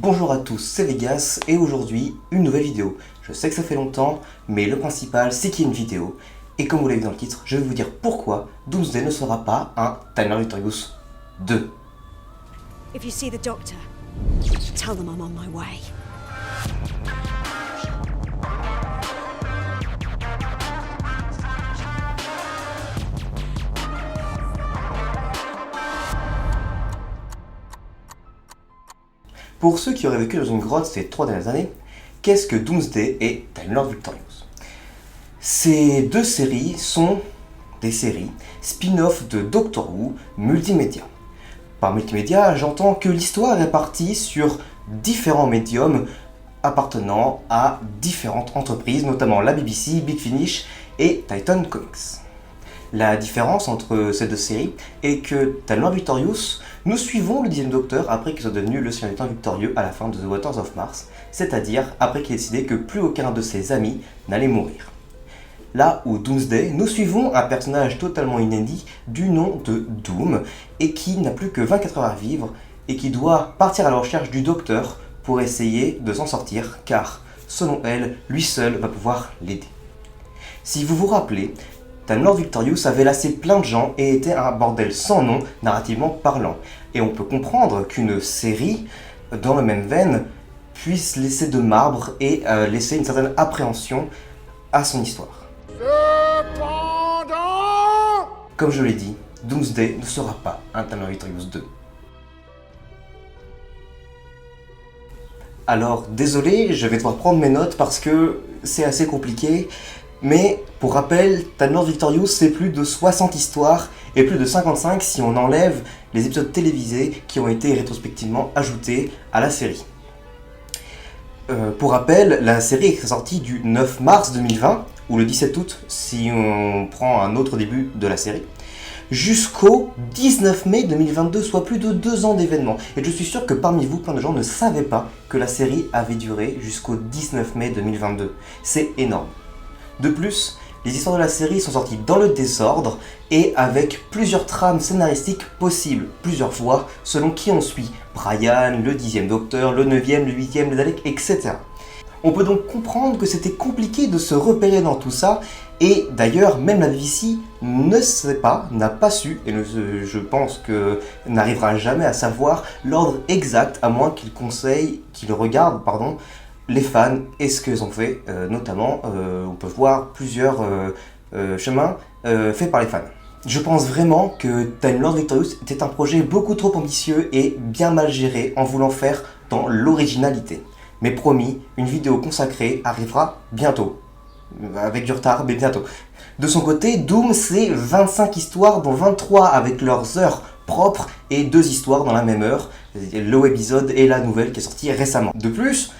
Bonjour à tous, c'est Vegas et aujourd'hui une nouvelle vidéo. Je sais que ça fait longtemps, mais le principal c'est qu'il y a une vidéo. Et comme vous l'avez vu dans le titre, je vais vous dire pourquoi Doomsday ne sera pas un Time Lord Victorious 2. If you see the doctor, tell them I'm on my way. Pour ceux qui auraient vécu dans une grotte ces 3 dernières années, qu'est-ce que Doomsday et Time Lord Victorious? Ces deux séries sont des séries spin-off de Doctor Who multimédia. Par multimédia, j'entends que l'histoire est partie sur différents médiums appartenant à différentes entreprises, notamment la BBC, Big Finish et Titan Comics. La différence entre ces deux séries est que Time Lord Victorious, nous suivons le 10e Docteur après qu'il soit devenu le Seigneur du Temps victorieux à la fin de The Waters of Mars, c'est-à-dire après qu'il ait décidé que plus aucun de ses amis n'allait mourir. Là où Doomsday, nous suivons un personnage totalement inédit du nom de Doom et qui n'a plus que 24 heures à vivre et qui doit partir à la recherche du Docteur pour essayer de s'en sortir car, selon elle, lui seul va pouvoir l'aider. Si vous vous rappelez, Time Lord Victorious avait lassé plein de gens et était un bordel sans nom, narrativement parlant. Et on peut comprendre qu'une série, dans la même veine, puisse laisser de marbre et laisser une certaine appréhension à son histoire. Cependant, comme je l'ai dit, Doomsday ne sera pas un Time Lord Victorious 2. Alors, désolé, je vais devoir prendre mes notes parce que c'est assez compliqué. Mais, pour rappel, Time Lord Victorious, c'est plus de 60 histoires et plus de 55 si on enlève les épisodes télévisés qui ont été rétrospectivement ajoutés à la série. Pour rappel, la série est sortie du 9 mars 2020, ou le 17 août si on prend un autre début de la série, jusqu'au 19 mai 2022, soit plus de 2 ans d'événements. Et je suis sûr que parmi vous, plein de gens ne savaient pas que la série avait duré jusqu'au 19 mai 2022. C'est énorme. De plus, les histoires de la série sont sorties dans le désordre et avec plusieurs trames scénaristiques possibles, plusieurs fois, selon qui on suit. Brian, le 10e Docteur, le 9e, le 8e, le Dalek, etc. On peut donc comprendre que c'était compliqué de se repérer dans tout ça, et d'ailleurs, même la BBC ne sait pas, n'a pas su, et je pense que n'arrivera jamais à savoir l'ordre exact, à moins qu'ils regardent, les fans et ce qu'ils ont fait, notamment on peut voir plusieurs chemins faits par les fans. Je pense vraiment que Time Lord Victorious était un projet beaucoup trop ambitieux et bien mal géré en voulant faire dans l'originalité. Mais promis, une vidéo consacrée arrivera bientôt. Avec du retard, mais bientôt. De son côté, Doom c'est 25 histoires dont 23 avec leurs heures propres et 2 histoires dans la même heure, le webisode et la nouvelle qui est sortie récemment. De plus,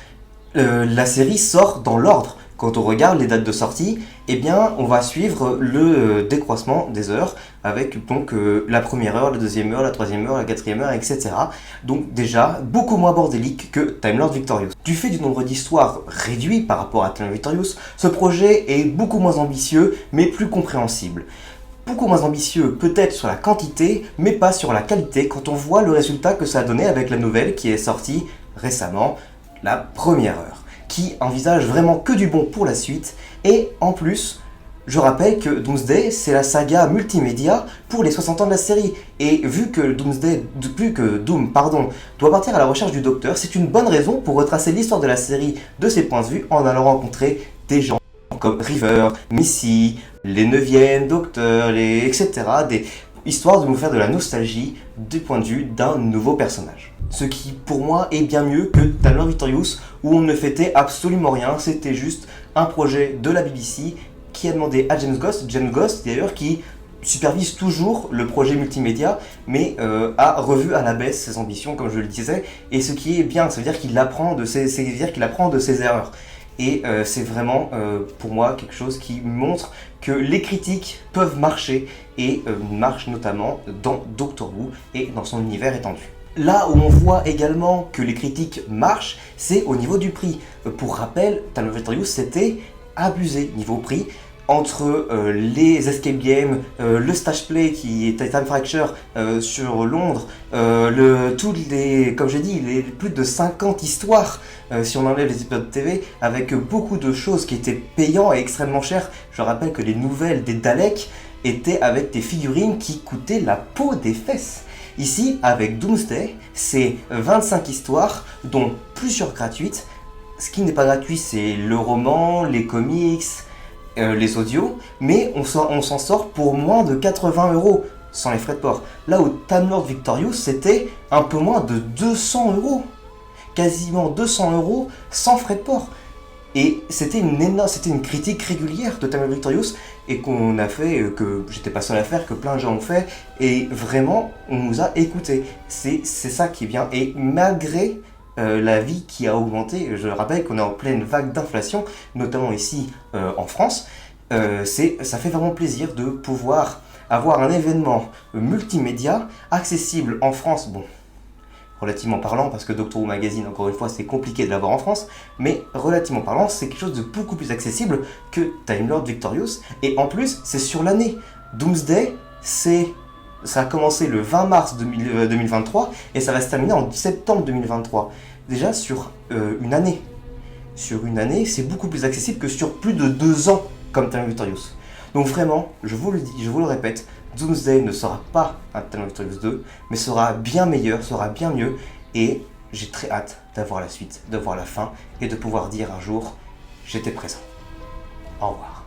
la série sort dans l'ordre. Quand on regarde les dates de sortie, eh bien, on va suivre le décroissement des heures avec donc la première heure, la deuxième heure, la troisième heure, la quatrième heure, etc. Donc déjà, beaucoup moins bordélique que Time Lord Victorious. Du fait du nombre d'histoires réduit par rapport à Time Lord Victorious, ce projet est beaucoup moins ambitieux, mais plus compréhensible. Beaucoup moins ambitieux peut-être sur la quantité, mais pas sur la qualité quand on voit le résultat que ça a donné avec la nouvelle qui est sortie récemment, la première heure, qui envisage vraiment que du bon pour la suite. Et en plus, je rappelle que Doomsday, c'est la saga multimédia pour les 60 ans de la série. Et vu que Doom doit partir à la recherche du Docteur, c'est une bonne raison pour retracer l'histoire de la série de ses points de vue en allant rencontrer des gens comme River, Missy, les 9e Docteurs, etc. Histoire de nous faire de la nostalgie du point de vue d'un nouveau personnage. Ce qui, pour moi, est bien mieux que Time Lord Victorious, où on ne fêtait absolument rien, c'était juste un projet de la BBC qui a demandé à James Ghost d'ailleurs, qui supervise toujours le projet multimédia, mais a revu à la baisse ses ambitions, comme je le disais, et ce qui est bien, ça veut dire qu'il apprend de ses erreurs. Et c'est vraiment, pour moi, quelque chose qui montre que les critiques peuvent marcher, et marchent notamment dans Doctor Who et dans son univers étendu. Là où on voit également que les critiques marchent, c'est au niveau du prix. Pour rappel, Time Lord Victorious c'était abusé niveau prix. entre les escape games, le stage play qui est Time Fracture sur Londres, comme j'ai dit, les plus de 50 histoires, si on enlève les épisodes TV, avec beaucoup de choses qui étaient payantes et extrêmement chères. Je rappelle que les nouvelles des Daleks étaient avec des figurines qui coûtaient la peau des fesses. Ici, avec Doomsday, c'est 25 histoires, dont plusieurs gratuites. Ce qui n'est pas gratuit, c'est le roman, les comics, les audios, mais on s'en sort pour moins de 80 € sans les frais de port. Là où Time Lord Victorious, c'était un peu moins de 200 €, quasiment 200 € sans frais de port. Et c'était une critique régulière de Time Lord Victorious et qu'on a fait, que j'étais pas seul à faire, que plein de gens ont fait, et vraiment on nous a écoutés. C'est ça qui est bien, et malgré la vie qui a augmenté, je rappelle qu'on est en pleine vague d'inflation, notamment ici en France, ça fait vraiment plaisir de pouvoir avoir un événement multimédia accessible en France, bon, relativement parlant, parce que Doctor Who Magazine, encore une fois, c'est compliqué de l'avoir en France, mais relativement parlant, c'est quelque chose de beaucoup plus accessible que Time Lord Victorious, et en plus, c'est sur l'année. Doomsday, ça a commencé le 20 mars 2023 et ça va se terminer en septembre 2023. Déjà sur une année. Sur une année, c'est beaucoup plus accessible que sur plus de 2 ans comme Time Victorious. Donc vraiment, je vous le dis, je vous le répète, Doomsday ne sera pas un Time Victorious 2, mais sera bien meilleur, sera bien mieux, et j'ai très hâte d'avoir la suite, de voir la fin, et de pouvoir dire un jour, j'étais présent. Au revoir.